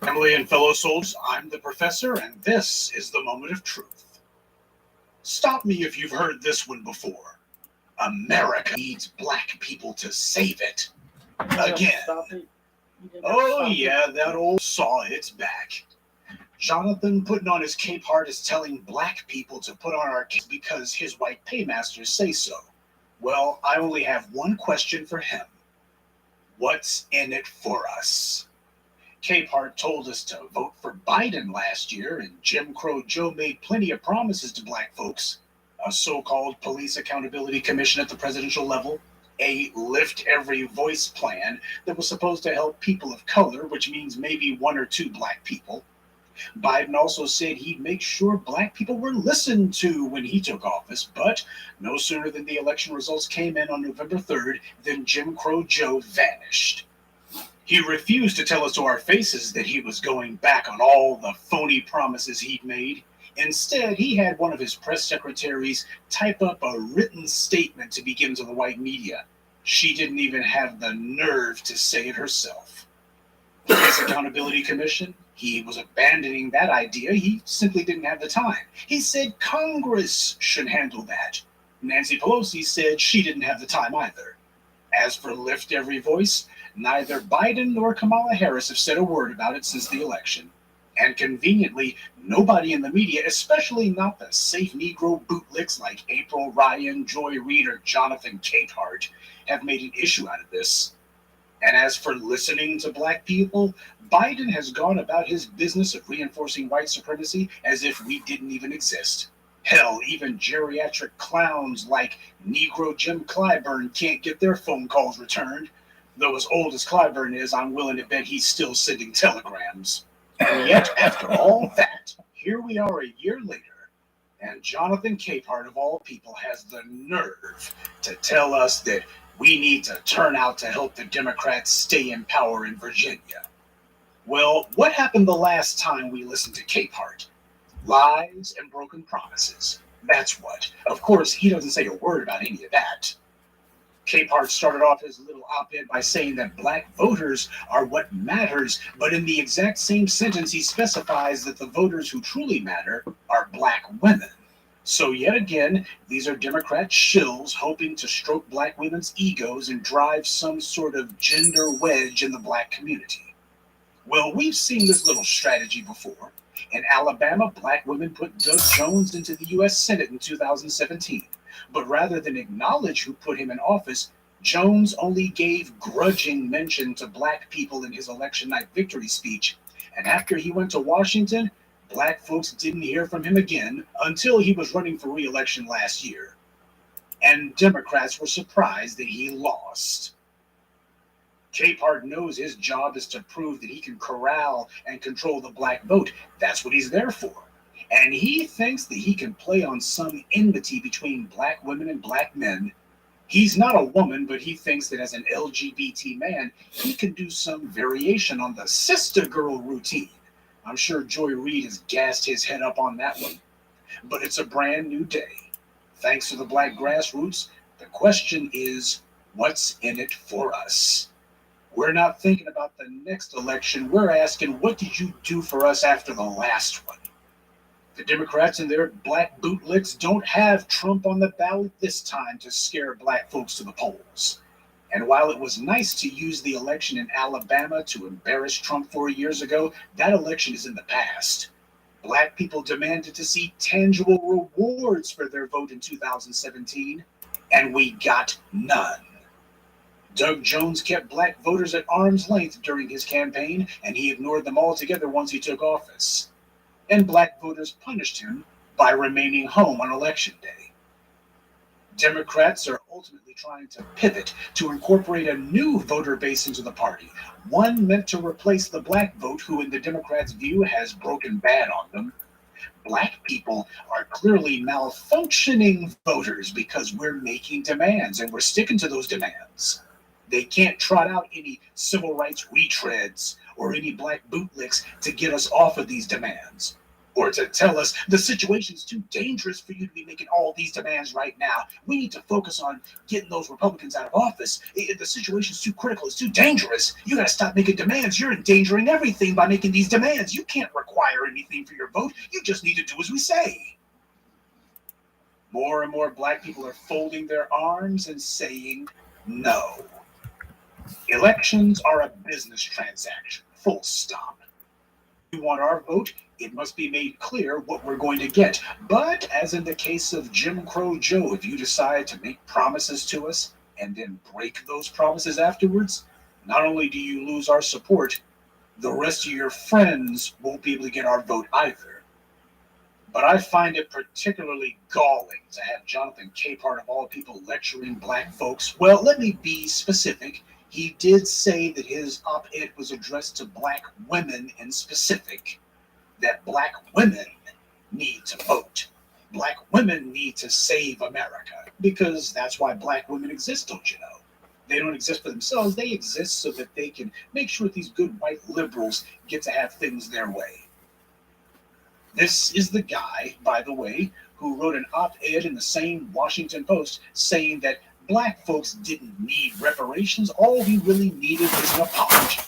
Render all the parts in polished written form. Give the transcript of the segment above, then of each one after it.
Family and fellow soldiers, I'm the professor, and this is the moment of truth. Stop me if you've heard this one before. America needs black people to save it. You didn't have to Again. stop it. You didn't have to Oh, stop it. yeah, that old saw it's back. Jonathan putting on his cape heart is telling black people to put on our capes because his white paymasters say so. Well, I only have one question for him. What's in it for us? Capehart told us to vote for Biden last year, and Jim Crow Joe made plenty of promises to black folks. A so called police accountability commission at the presidential level, a lift every voice plan that was supposed to help people of color, which means maybe one or two black people. Biden also said he'd make sure black people were listened to when he took office, but no sooner than the election results came in on November 3rd than Jim Crow Joe vanished. He refused to tell us to our faces that he was going back on all the phony promises he'd made. Instead, he had one of his press secretaries type up a written statement to be given to the white media. She didn't even have the nerve to say it herself. Police Accountability Commission, he was abandoning that idea. He simply didn't have the time. He said Congress should handle that. Nancy Pelosi said she didn't have the time either. As for Lift Every Voice, neither Biden nor Kamala Harris have said a word about it since the election. And conveniently, nobody in the media, especially not the safe Negro bootlicks like April Ryan, Joy Reid, or Jonathan Capehart, have made an issue out of this. And as for listening to black people, Biden has gone about his business of reinforcing white supremacy as if we didn't even exist. Hell, even geriatric clowns like Negro Jim Clyburn can't get their phone calls returned. Though as old as Clyburn is, I'm willing to bet he's still sending telegrams. And yet, after all that, here we are a year later, and Jonathan Capehart, of all people, has the nerve to tell us that we need to turn out to help the Democrats stay in power in Virginia. Well, what happened the last time we listened to Capehart? Lies and broken promises. That's what. Of course, he doesn't say a word about any of that. Capehart started off his little op-ed by saying that black voters are what matters, but in the exact same sentence he specifies that the voters who truly matter are black women. So yet again, these are Democrat shills hoping to stroke black women's egos and drive some sort of gender wedge in the black community. Well, we've seen this little strategy before. In Alabama, black women put Doug Jones into the U.S. Senate in 2017. But rather than acknowledge who put him in office, Jones only gave grudging mention to black people in his election night victory speech. And after he went to Washington, black folks didn't hear from him again until he was running for re-election last year. And Democrats were surprised that he lost. Capehart knows his job is to prove that he can corral and control the black vote. That's what he's there for. And he thinks that he can play on some enmity between black women and black men. He's not a woman, but he thinks that as an LGBT man, he can do some variation on the sister girl routine. I'm sure Joy Reid has gassed his head up on that one. But it's a brand new day. Thanks to the black grassroots, the question is, what's in it for us? We're not thinking about the next election. We're asking, what did you do for us after the last one? The Democrats and their black bootlicks don't have Trump on the ballot this time to scare black folks to the polls. And while it was nice to use the election in Alabama to embarrass Trump 4 years ago, that election is in the past. Black people demanded to see tangible rewards for their vote in 2017, and we got none. Doug Jones kept black voters at arm's length during his campaign, and he ignored them altogether once he took office. And black voters punished him by remaining home on election day. Democrats are ultimately trying to pivot to incorporate a new voter base into the party, one meant to replace the black vote who, in the Democrats' view, has broken bad on them. Black people are clearly malfunctioning voters because we're making demands and we're sticking to those demands. They can't trot out any civil rights retreads or any black bootlicks to get us off of these demands. or to tell us the situation's too dangerous for you to be making all these demands right now. We need to focus on getting those Republicans out of office. The situation's too critical. It's too dangerous. You got to stop making demands. You're endangering everything by making these demands. You can't require anything for your vote. You just need to do as we say. More and more black people are folding their arms and saying no. Elections are a business transaction, full stop. If we want our vote, it must be made clear what we're going to get. But as in the case of Jim Crow Joe, if you decide to make promises to us and then break those promises afterwards, not only do you lose our support, the rest of your friends won't be able to get our vote either. But I find it particularly galling to have Jonathan Capehart, of all people, lecturing black folks. Well, let me be specific. He did say that his op-ed was addressed to black women in specific, that black women need to vote. Black women need to save America, because that's why black women exist, don't you know? They don't exist for themselves. They exist so that they can make sure these good white liberals get to have things their way. This is the guy, by the way, who wrote an op-ed in the same Washington Post saying that black folks didn't need reparations. All we really needed was an apology.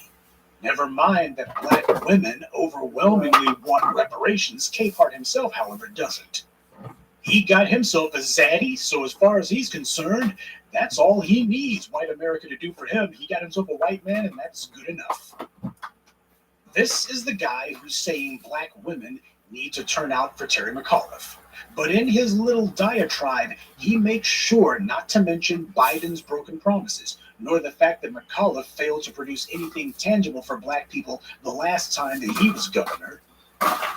Never mind that black women overwhelmingly want reparations. Capehart himself, however, doesn't. He got himself a zaddy, so as far as he's concerned, that's all he needs white America to do for him. He got himself a white man, and that's good enough. This is the guy who's saying black women need to turn out for Terry McAuliffe. But in his little diatribe, he makes sure not to mention Biden's broken promises, nor the fact that McAuliffe failed to produce anything tangible for black people the last time that he was governor.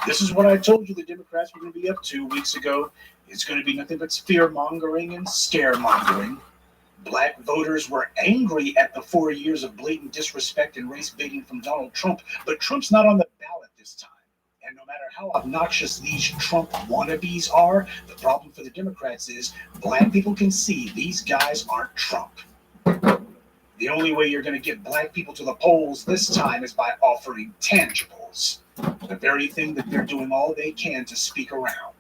This is what I told you the Democrats were going to be up to weeks ago. It's going to be nothing but fear-mongering and scaremongering. Black voters were angry at the 4 years of blatant disrespect and race baiting from Donald Trump, but Trump's not on the ballot this time. And no matter how obnoxious these Trump wannabes are, the problem for the Democrats is black people can see these guys aren't Trump. The only way you're going to get black people to the polls this time is by offering tangibles, the very thing that they're doing all they can to speak around.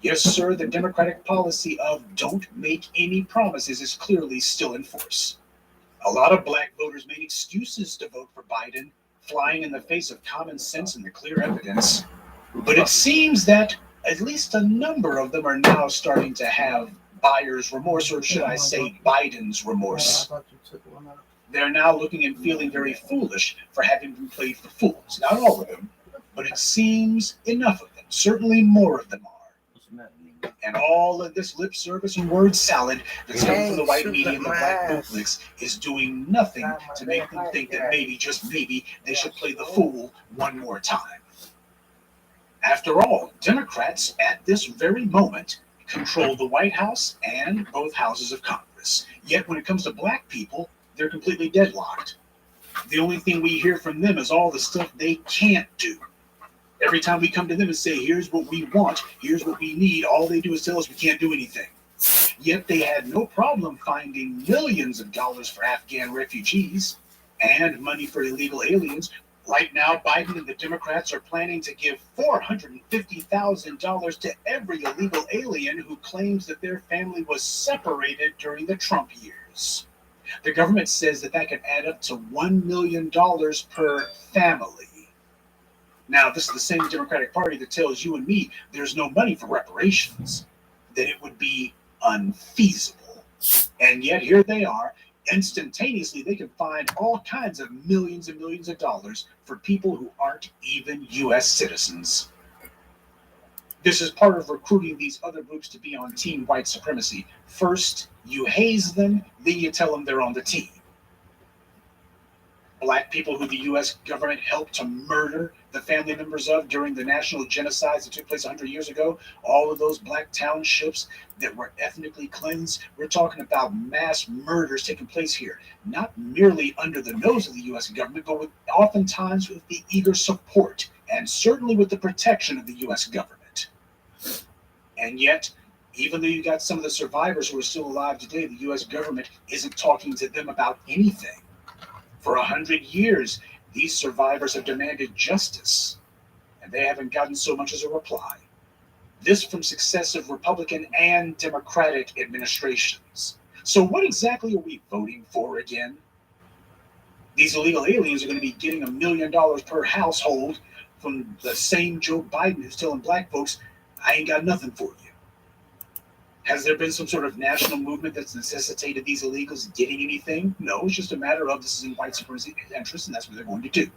Yes, sir, the Democratic policy of don't make any promises is clearly still in force. A lot of black voters made excuses to vote for Biden, flying in the face of common sense and the clear evidence. But it seems that at least a number of them are now starting to have buyer's remorse, or should I say Biden's remorse. They're now looking and feeling very foolish for having been played for fools. Not all of them, but it seems enough of them. Certainly more of them are. And all of this lip service and word salad that's coming from the white media and the black bootlicks is doing nothing to make them think that maybe, just maybe, they should play the fool one more time. After all, Democrats at this very moment control the White House and both houses of Congress. Yet when it comes to black people, they're completely deadlocked. The only thing we hear from them is all the stuff they can't do. Every time we come to them and say, here's what we want, here's what we need, all they do is tell us we can't do anything. Yet they had no problem finding millions of dollars for Afghan refugees and money for illegal aliens. Right now, Biden and the Democrats are planning to give $450,000 to every illegal alien who claims that their family was separated during the Trump years. The government says that could add up to $1 million per family. Now, this is the same Democratic Party that tells you and me there's no money for reparations, that it would be unfeasible. And yet here they are. Instantaneously, they can find all kinds of millions and millions of dollars for people who aren't even U.S. citizens. This is part of recruiting these other groups to be on team white supremacy. First, you haze them, then you tell them they're on the team. Black people who the U.S. government helped to murder the family members of during the national genocides that took place 100 years ago, all of those black townships that were ethnically cleansed, we're talking about mass murders taking place here, not merely under the nose of the U.S. government, but oftentimes with the eager support and certainly with the protection of the U.S. government. And yet, even though you got some of the survivors who are still alive today, the U.S. government isn't talking to them about anything. For 100 years, these survivors have demanded justice. And and they haven't gotten so much as a reply. This from successive Republican and Democratic administrations. So what exactly are we voting for again? These illegal aliens are going to be getting $1 million per household from the same Joe Biden who's telling black folks, I ain't got nothing for you. Has there been some sort of national movement that's necessitated these illegals getting anything? No, it's just a matter of this is in white supremacy interests, and that's what they're going to do.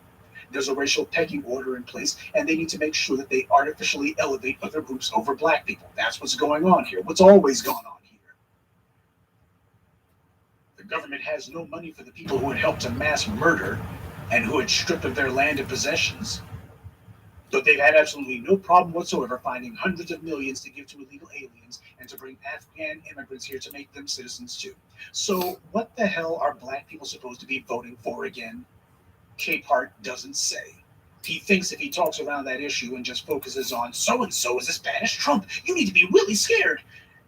There's a racial pecking order in place, and they need to make sure that they artificially elevate other groups over black people. That's what's going on here. What's always gone on here. The government has no money for the people who had helped to mass murder and who had stripped of their land and possessions. But they've had absolutely no problem whatsoever finding hundreds of millions to give to illegal aliens and to bring Afghan immigrants here to make them citizens too. So what the hell are black people supposed to be voting for again? Capehart doesn't say. He thinks if he talks around that issue and just focuses on so-and-so is as bad as Trump, you need to be really scared,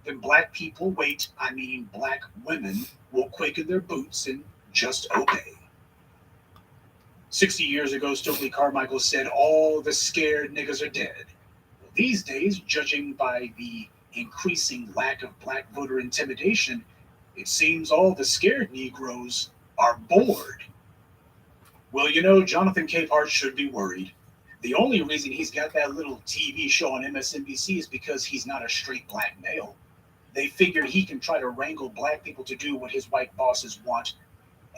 then black people, black women will quake in their boots and just obey. 60 years ago, Stokely Carmichael said, all the scared niggas are dead. Well, these days, judging by the increasing lack of black voter intimidation, it seems all the scared Negroes are bored. Well, Jonathan Capehart should be worried. The only reason he's got that little TV show on MSNBC is because he's not a straight black male. They figured he can try to wrangle black people to do what his white bosses want,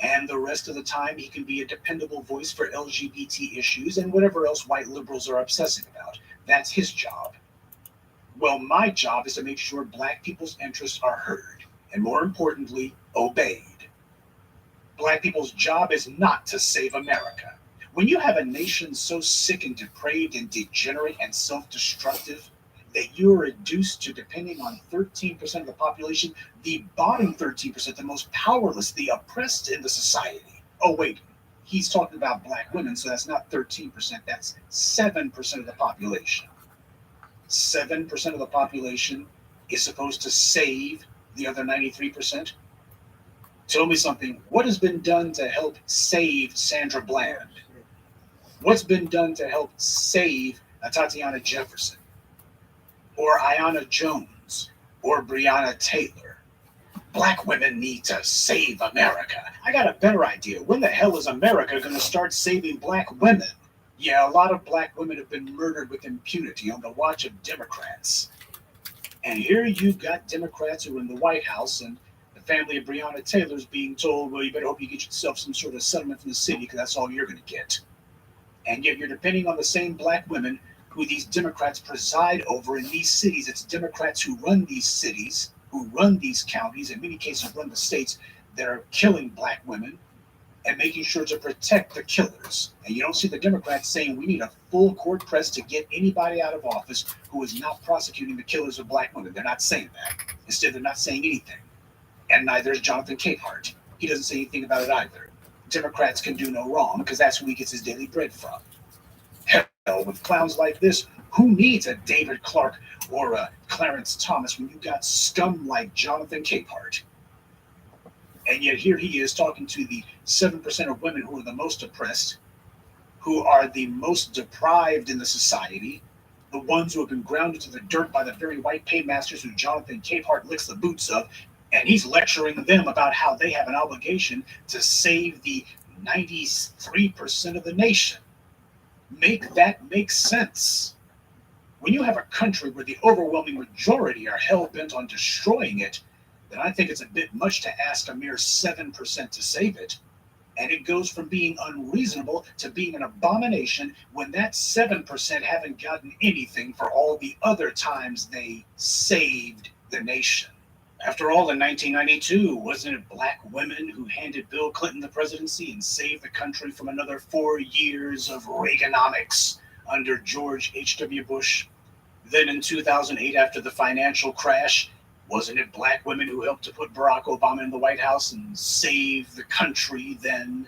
and the rest of the time he can be a dependable voice for LGBT issues and whatever else white liberals are obsessing about. That's his job. Well, my job is to make sure black people's interests are heard, and more importantly, obeyed. Black people's job is not to save America. When you have a nation so sick and depraved and degenerate and self-destructive that you're reduced to depending on 13% of the population, the bottom 13%, the most powerless, the oppressed in the society. Oh, wait, he's talking about black women, so that's not 13%, that's 7% of the population. 7% of the population is supposed to save the other 93%? Tell me something. What has been done to help save Sandra Bland? What's been done to help save Tatiana Jefferson? Or Ayanna Jones? Or Breonna Taylor? Black women need to save America. I got a better idea. When the hell is America going to start saving black women? Yeah, a lot of black women have been murdered with impunity on the watch of Democrats. And here you've got Democrats who are in the White House, and the family of Breonna Taylor is being told, well, you better hope you get yourself some sort of settlement from the city because that's all you're going to get. And yet you're depending on the same black women who these Democrats preside over in these cities. It's Democrats who run these cities, who run these counties, in many cases run the states, that are killing black women and making sure to protect the killers. And you don't see the Democrats saying we need a full court press to get anybody out of office who is not prosecuting the killers of black women. They're not saying that. Instead, they're not saying anything. And neither is Jonathan Capehart. He doesn't say anything about it either. Democrats can do no wrong because that's who he gets his daily bread from. Hell, with clowns like this, who needs a David Clark or a Clarence Thomas when you got scum like Jonathan Capehart? And yet here he is talking to the 7% of women who are the most oppressed, who are the most deprived in the society, the ones who have been grounded to the dirt by the very white paymasters who Jonathan Capehart licks the boots of, and he's lecturing them about how they have an obligation to save the 93% of the nation. Make that make sense. When you have a country where the overwhelming majority are hell-bent on destroying it, then I think it's a bit much to ask a mere 7% to save it. And it goes from being unreasonable to being an abomination when that 7% haven't gotten anything for all the other times they saved the nation. After all, in 1992, wasn't it black women who handed Bill Clinton the presidency and saved the country from another 4 years of Reaganomics under George H.W. Bush? Then in 2008, after the financial crash, wasn't it black women who helped to put Barack Obama in the White House and save the country then?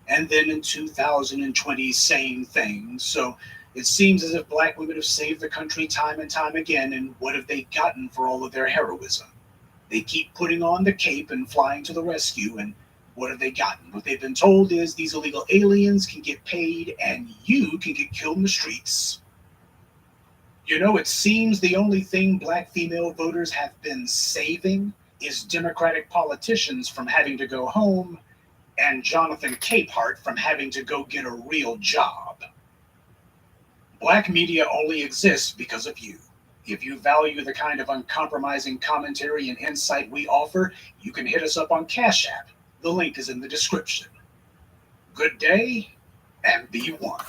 And then in 2020, same thing. So it seems as if black women have saved the country time and time again, and what have they gotten for all of their heroism? They keep putting on the cape and flying to the rescue, and What have they gotten? What they've been told is these illegal aliens can get paid and you can get killed in the streets. You know, it seems the only thing black female voters have been saving is Democratic politicians from having to go home and Jonathan Capehart from having to go get a real job. Black media only exists because of you. If you value the kind of uncompromising commentary and insight we offer, you can hit us up on Cash App. The link is in the description. Good day, and be one.